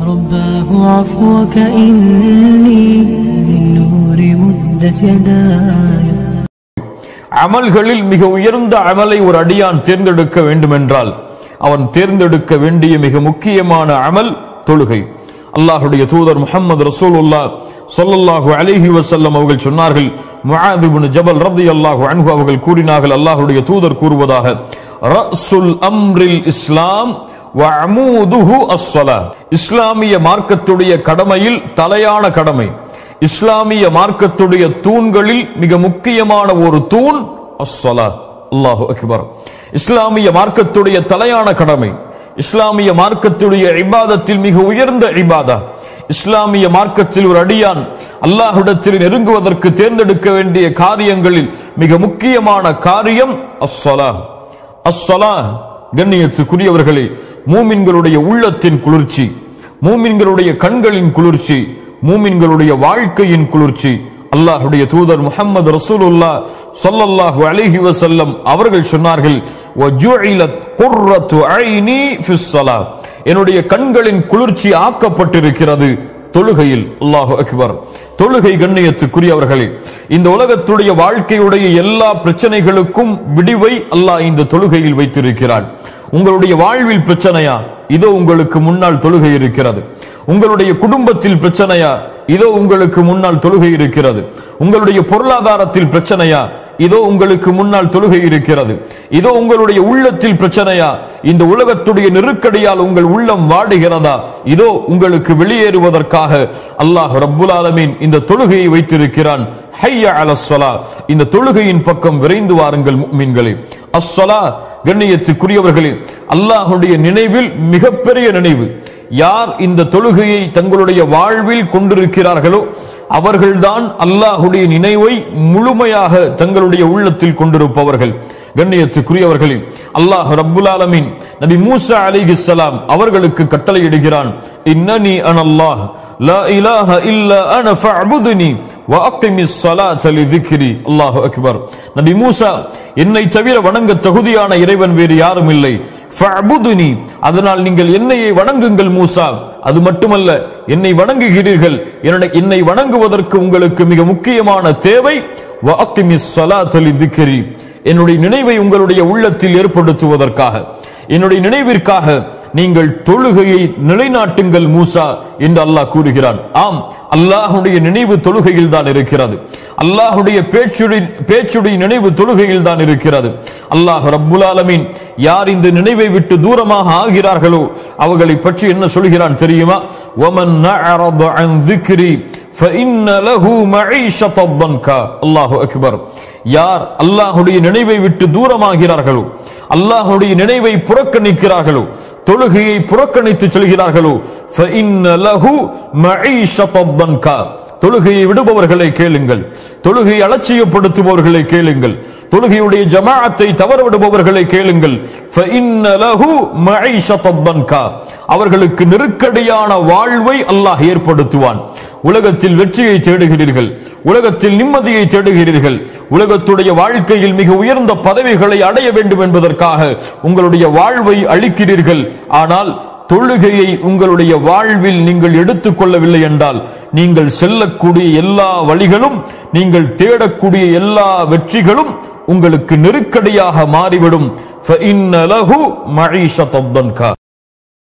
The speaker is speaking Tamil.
رباه عفوك إني للنور مدت يداي. அமல்களில் மிக உயர்ந்த அமலை ஒரு அடியான் தேர்ந்தெடுக்க வேண்டுமென்றால் அவன் தேர்ந்தெடுக்க வேண்டிய மிக முக்கியமான அமல் தொழுகை. அல்லாஹ்வுடைய தூதர் முஹம்மது ரசூலுல்லாஹ் ஸல்லல்லாஹு அலைஹி வஸல்லம் அவர்கள் சொன்னார்கள், முஆத் இப்னு ஜபல் ரலியல்லாஹு அன்ஹு அவர்கள் கூறினார்கள், அல்லாஹ்வுடைய தூதர் கூறுவதாக, ரஸுல் அம்ரில் இஸ்லாம் வ அமூதுஹு அஸ்ஸலாத். இஸ்லாமிய மார்க்கத்துடைய கடமையில் தலையான கடமை, இஸ்லாமிய மார்க்கத்துடைய தூண்களில் மிக முக்கியமான ஒரு தூண் அஸ்ஸலாத். அல்லாஹு அக்பர். இஸ்லாமிய மார்க்கத்துடைய தலையான கடமை, இஸ்லாமிய மார்க்கத்துடைய இபாதத்தில் மிக உயர்ந்த இபாதா. இஸ்லாமிய மார்க்கத்தில் ஒரு அடியான் அல்லாஹ்விடத்தில் நெருங்குவதற்கு தேர்ந்தெடுக்க வேண்டிய காரியங்களில் மிக முக்கியமான காரியம் அஸ்ஸலா. அஸ்ஸலா கண்ணியத்துக்குரியவர்களே, மூமின்களுடைய உள்ளத்தின் குளிர்ச்சி, மூமின்களுடைய கண்களின் குளிர்ச்சி, மூமின்களுடைய வாழ்க்கையின் குளிர்ச்சி. அல்லாஹ்வுடைய தூதர் முஹம்மது ரசூலுல்லாஹ் ஸல்லல்லாஹு அலைஹி வஸல்லம் அவர்கள் சொன்னார்கள், வஜுஇலத் குர்ரத்து ஐனி ஃபிஸ் ஸலாத். என்னுடைய கண்களின் குளிர்ச்சி ஆக்கப்பட்டிருக்கிறது தொழுகையில். அல்லாஹு அக்பர். தொழுகை கண்ணியத்துக்குரியவர்களே, இந்த உலகத்துடைய வாழ்க்கையுடைய எல்லா பிரச்சனைகளுக்கும் விடிவை அல்லாஹ் இந்த தொழுகையில் வைத்திருக்கிறான். உங்களுடைய வாழ்வில் பிரச்சனையா, இதோ உங்களுக்கு முன்னால் தொழுகை இருக்கிறது. உங்களுடைய குடும்பத்தில் பிரச்சனையா, இதோ உங்களுக்கு முன்னால் தொழுகை இருக்கிறது. உங்களுடைய பொருளாதாரத்தில் பிரச்சனையா, இதோ உங்களுக்கு முன்னால் தொழுகை இருக்கிறது. இதோ உங்களுடைய உள்ளத்தில் பிரச்சனையா, இந்த உலகத்துடைய நெருக்கடியால் உங்கள் உள்ளம் வாடுகிறதா, இதோ உங்களுக்கு வெளியேறுவதற்காக அல்லாஹ் ரப்புல் ஆலமீன் இந்த தொழுகையை வைத்திருக்கிறான். ஹய்ய அலஸ் ஸலா. இந்த தொழுகையின் பக்கம் விரைந்து வாருங்கள் முஃமின்களே. அஸ்ஸலா கண்ணியத்துக்குரியவர்களே, அல்லாஹ்வுடைய நினைவில் மிகப்பெரிய நினைவு. யார் இந்த தொழுகையை தங்களுடைய வாழ்வில் கொண்டிருக்கிறார்களோ அவர்கள்தான் அல்லாஹ்வுடைய நினைவை முழுமையாக தங்களுடைய உள்ளத்தில் கொண்டிருப்பவர்கள். கண்ணியத்துக்குரியவர்களே, அல்லாஹ் ரப்புல் ஆலமீன் நபி மூசா அலைஹிஸ்ஸலாம் அவர்களுக்கு கட்டளையிடுகிறான், இன்னனி அனல்லாஹ் லா இலாஹ இல்லா அன ஃபஅபுதுனி வ அகிமிஸ் ஸலாத லிذிக்ரி. அல்லாஹு அக்பர். நபி மூசா, என்னை தவிர வணங்க தகுதியான இறைவன் வேறு யாரும் இல்லை. ஃபஅபுதுனி, அதனால் நீங்கள் என்னையே வணங்குங்கள் மூசா. அது மட்டுமல்ல, என்னை வணங்குகிறீர்கள், என்னை வணங்குவதற்கு உங்களுக்கு மிக முக்கியமான தேவை வ அகிமிஸ் ஸலாத லிذிக்ரி, என்னுடைய நினைவை உங்களுடைய உள்ளத்தில் ஏற்படுத்துவதற்காக, என்னுடைய நினைவிற்காக நீங்கள் தொழுகையை நிலைநாட்டுங்கள் மூசா என்று அல்லாஹ் கூறுகிறான். ஆம், அல்லாஹ்வுடைய நினைவு தொழுகையில் தான் இருக்கிறது. அல்லாஹ்வுடைய பேச்சுடைய நினைவு தொழுகையில் தான் இருக்கிறது. அல்லாஹ் ரப்புல் ஆலமீன் யார் இந்த நினைவை விட்டு தூரமாக ஆகிறார்களோ அவர்களை பற்றி என்ன சொல்கிறான் தெரியுமா? வமன் நஅரத அன் ذிக்ரி ஃபஇன்ன லஹு மஈஷத்தன் தன்கா. அல்லாஹு அக்பர். யார் அல்லாஹ்வுடைய நினைவை விட்டு தூரமாகிறார்களோ, அல்லாஹ்வுடைய நினைவை புறக்கணிக்கிறார்களோ, தொழுகையை புறக்கணித்து செல்கிறார்களோ, ஃபஇன்ன லஹு மஈஷத்தன் தன்கா. தொழுகையை விடுபவர்களை கேளுங்கள், தொழுகையை அலட்சியப்படுத்துபவர்களை கேளுங்கள், தொழுகையுடைய ஜமாஅத்தை தவறவிடுபவர்களை கேளுங்கள். ஃபஇன்ன லஹு மஈஷத்தன் தன்கா. அவர்களுக்கு நெருக்கடியான வாழ்வை அல்லாஹ் ஏற்படுத்துவான். உலகத்தில் வெற்றியை தேடுகிறீர்கள், உலகத்தில் நிம்மதியை தேடுகிறீர்கள், உலகத்துடைய வாழ்க்கையில் மிக உயர்ந்த பதவிகளை அடைய வேண்டும் என்பதற்காக உங்களுடைய வாழ்வை அளிக்கிறீர்கள். ஆனால் தொழுகையை உங்களுடைய வாழ்வில் நீங்கள் எடுத்துக் கொள்ளவில்லை என்றால் நீங்கள் செல்லக்கூடிய எல்லா வழிகளும், நீங்கள் தேடக்கூடிய எல்லா வெற்றிகளும் உங்களுக்கு நெருக்கடியாக மாறிவிடும். ஃபஇன்ன லஹு மஈஷத்தன் தன்கா.